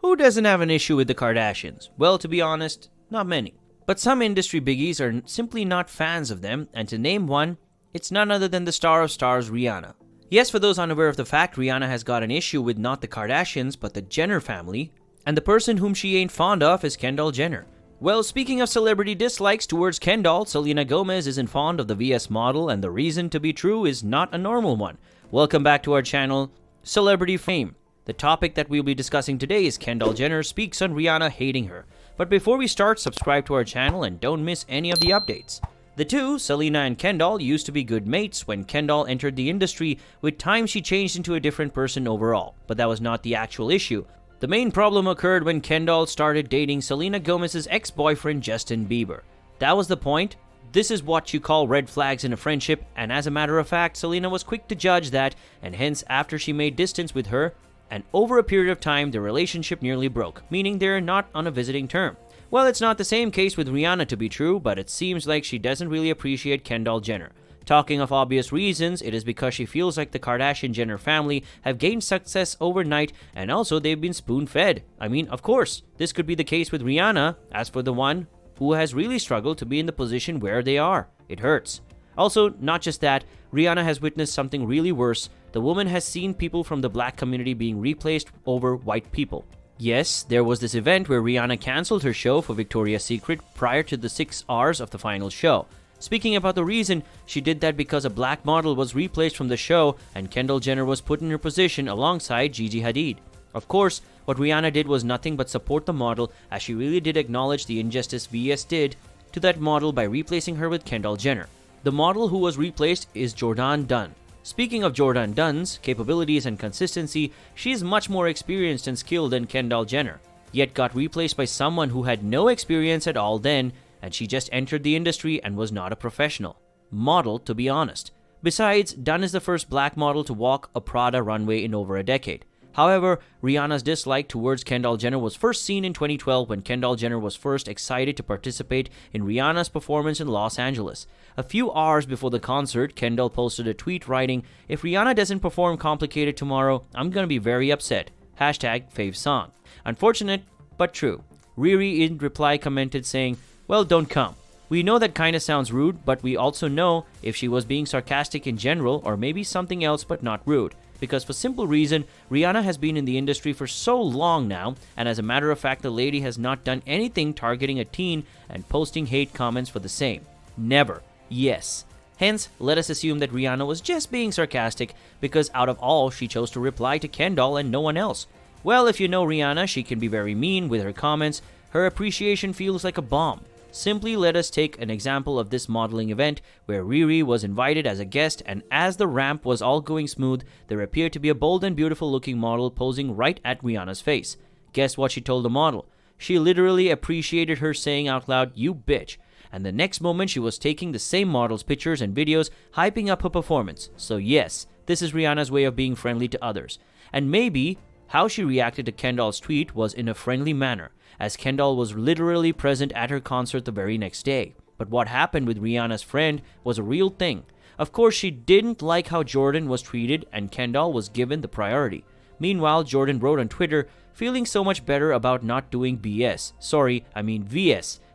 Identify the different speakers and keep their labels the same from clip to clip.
Speaker 1: Who doesn't have an issue with the Kardashians? Well, to be honest, not many. But some industry biggies are simply not fans of them, and to name one, it's none other than the star of stars, Rihanna. Yes, for those unaware of the fact, Rihanna has got an issue with not the Kardashians, but the Jenner family, and the person whom she ain't fond of is Kendall Jenner. Well, speaking of celebrity dislikes towards Kendall, Selena Gomez isn't fond of the VS model, and the reason to be true is not a normal one. Welcome back to our channel, Celebrity Fame. The topic that we'll be discussing today is Kendall Jenner speaks on Rihanna hating her. But before we start, subscribe to our channel and don't miss any of the updates. The two, Selena and Kendall, used to be good mates when Kendall entered the industry. With time, she changed into a different person overall. But that was not the actual issue. The main problem occurred when Kendall started dating Selena Gomez's ex-boyfriend Justin Bieber. That was the point. This is what you call red flags in a friendship, and as a matter of fact, Selena was quick to judge that, and hence after she made distance with her, and over a period of time, the relationship nearly broke, meaning they're not on a visiting term. Well, it's not the same case with Rihanna to be true, but it seems like she doesn't really appreciate Kendall Jenner. Talking of obvious reasons, it is because she feels like the Kardashian-Jenner family have gained success overnight, and also they've been spoon-fed. I mean, of course, this could be the case with Rihanna. As for the one who has really struggled to be in the position where they are, it hurts. Also, not just that, Rihanna has witnessed something really worse. The woman has seen people from the black community being replaced over white people. Yes, there was this event where Rihanna cancelled her show for Victoria's Secret prior to the 6 hours of the final show. Speaking about the reason, she did that because a black model was replaced from the show and Kendall Jenner was put in her position alongside Gigi Hadid. Of course, what Rihanna did was nothing but support the model, as she really did acknowledge the injustice VS did to that model by replacing her with Kendall Jenner. The model who was replaced is Jourdan Dunn. Speaking of Jourdan Dunn's capabilities and consistency, she is much more experienced and skilled than Kendall Jenner, yet got replaced by someone who had no experience at all then, and she just entered the industry and was not a professional model, to be honest. Besides, Dunn is the first black model to walk a Prada runway in over a decade. However, Rihanna's dislike towards Kendall Jenner was first seen in 2012 when Kendall Jenner was first excited to participate in Rihanna's performance in Los Angeles. A few hours before the concert, Kendall posted a tweet writing, "If Rihanna doesn't perform Complicated tomorrow, I'm gonna be very upset. #favesong." Unfortunate, but true. Riri in reply commented saying, "Well, don't come. We know that kinda sounds rude, but we also know if she was being sarcastic in general or maybe something else but not rude. Because for simple reason, Rihanna has been in the industry for so long now, and as a matter of fact, the lady has not done anything targeting a teen and posting hate comments for the same. Never. Yes. Hence, let us assume that Rihanna was just being sarcastic because out of all, she chose to reply to Kendall and no one else. Well, if you know Rihanna, she can be very mean with her comments. Her appreciation feels like a bomb. Simply let us take an example of this modeling event where Riri was invited as a guest, and as the ramp was all going smooth, there appeared to be a bold and beautiful looking model posing right at Rihanna's face. Guess what she told the model? She literally appreciated her saying out loud, "You bitch." And the next moment she was taking the same model's pictures and videos, hyping up her performance. So yes, this is Rihanna's way of being friendly to others. And maybe how she reacted to Kendall's tweet was in a friendly manner, as Kendall was literally present at her concert the very next day. But what happened with Rihanna's friend was a real thing. Of course, she didn't like how Jordan was treated and Kendall was given the priority. Meanwhile, Jordan wrote on Twitter, feeling so much better about not doing VS,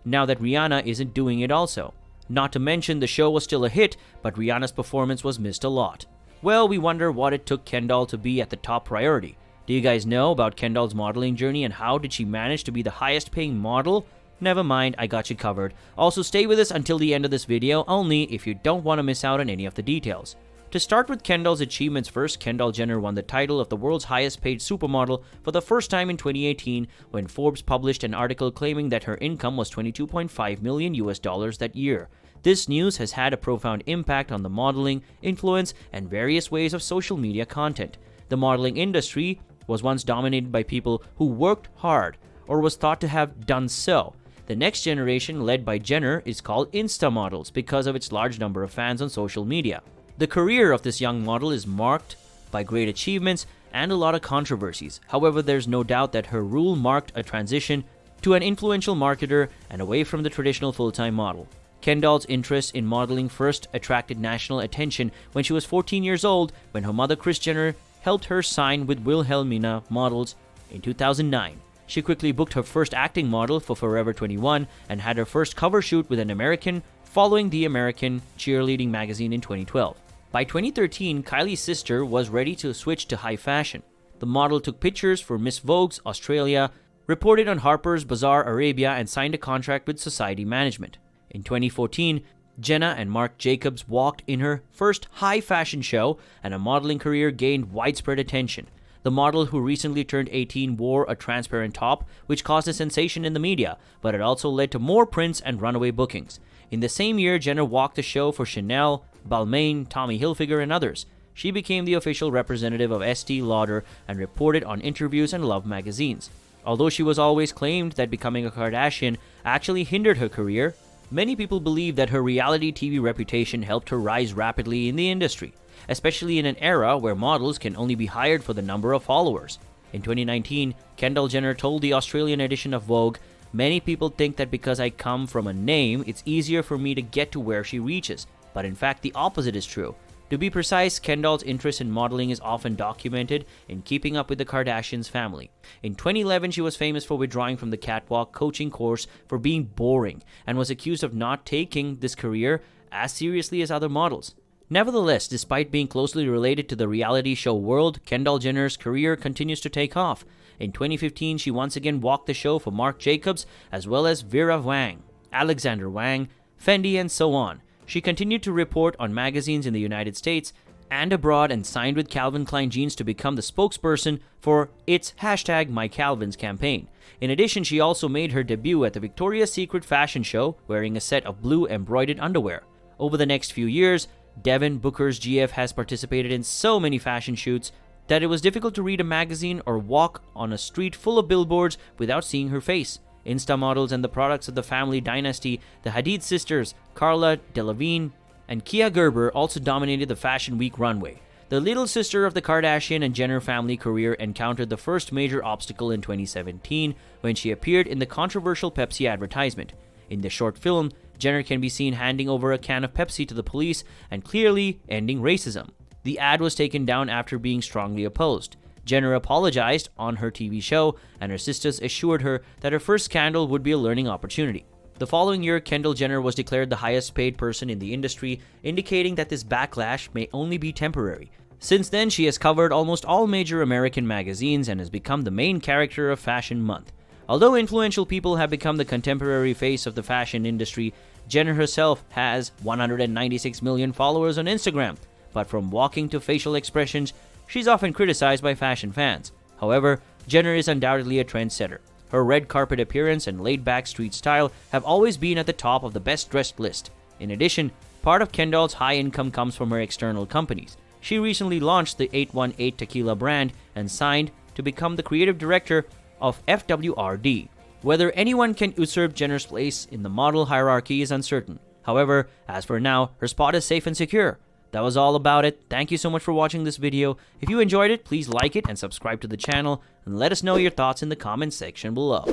Speaker 1: now that Rihanna isn't doing it also. Not to mention the show was still a hit, but Rihanna's performance was missed a lot. Well, we wonder what it took Kendall to be at the top priority. Do you guys know about Kendall's modeling journey and how did she manage to be the highest paying model? Never mind, I got you covered. Also, stay with us until the end of this video only if you don't want to miss out on any of the details. To start with Kendall's achievements first, Kendall Jenner won the title of the world's highest paid supermodel for the first time in 2018 when Forbes published an article claiming that her income was $22.5 million that year. This news has had a profound impact on the modeling, influence, and various ways of social media content. The modeling industry was once dominated by people who worked hard or was thought to have done so. The next generation, led by Jenner, is called Insta models because of its large number of fans on social media. The career of this young model is marked by great achievements and a lot of controversies. However, there's no doubt that her rule marked a transition to an influential marketer and away from the traditional full-time model. Kendall's interest in modeling first attracted national attention when she was 14 years old, when her mother Kris Jenner helped her sign with Wilhelmina Models in 2009. She quickly booked her first acting model for Forever 21 and had her first cover shoot with an American following the American Cheerleading magazine in 2012. By 2013, Kylie's sister was ready to switch to high fashion. The model took pictures for Miss Vogue's Australia, reported on Harper's Bazaar Arabia, and signed a contract with Society Management. In 2014, Jenna and Marc Jacobs walked in her first high fashion show, and her modeling career gained widespread attention. The model, who recently turned 18, wore a transparent top, which caused a sensation in the media, but it also led to more prints and runaway bookings. In the same year, Jenner walked the show for Chanel, Balmain, Tommy Hilfiger, and others. She became the official representative of Estee Lauder and reported on interviews and Love magazines. Although she was always claimed that becoming a Kardashian actually hindered her career, many people believe that her reality TV reputation helped her rise rapidly in the industry, especially in an era where models can only be hired for the number of followers. In 2019, Kendall Jenner told the Australian edition of Vogue, "Many people think that because I come from a name, it's easier for me to get to where she reaches. But in fact, the opposite is true." To be precise, Kendall's interest in modeling is often documented in Keeping Up with the Kardashians family. In 2011, she was famous for withdrawing from the catwalk coaching course for being boring and was accused of not taking this career as seriously as other models. Nevertheless, despite being closely related to the reality show world, Kendall Jenner's career continues to take off. In 2015, she once again walked the show for Marc Jacobs as well as Vera Wang, Alexander Wang, Fendi, and so on. She continued to report on magazines in the United States and abroad and signed with Calvin Klein Jeans to become the spokesperson for its #MyCalvins campaign. In addition, she also made her debut at the Victoria's Secret fashion show wearing a set of blue embroidered underwear. Over the next few years, Devin Booker's GF has participated in so many fashion shoots that it was difficult to read a magazine or walk on a street full of billboards without seeing her face. Insta models and the products of the family dynasty, the Hadid sisters, Carla Delevingne and Kia Gerber, also dominated the Fashion Week runway. The little sister of the Kardashian and Jenner family career encountered the first major obstacle in 2017 when she appeared in the controversial Pepsi advertisement. In the short film, Jenner can be seen handing over a can of Pepsi to the police and clearly ending racism. The ad was taken down after being strongly opposed. Jenner apologized on her TV show, and her sisters assured her that her first scandal would be a learning opportunity. The following year, Kendall Jenner was declared the highest paid person in the industry, indicating that this backlash may only be temporary. Since then, she has covered almost all major American magazines and has become the main character of Fashion Month. Although influential people have become the contemporary face of the fashion industry, Jenner herself has 196 million followers on Instagram, but from walking to facial expressions, she's often criticized by fashion fans. However, Jenner is undoubtedly a trendsetter. Her red carpet appearance and laid-back street style have always been at the top of the best-dressed list. In addition, part of Kendall's high income comes from her external companies. She recently launched the 818 Tequila brand and signed to become the creative director of FWRD. Whether anyone can usurp Jenner's place in the model hierarchy is uncertain. However, as for now, her spot is safe and secure. That was all about it. Thank you so much for watching this video. If you enjoyed it, please like it and subscribe to the channel, and let us know your thoughts in the comments section below.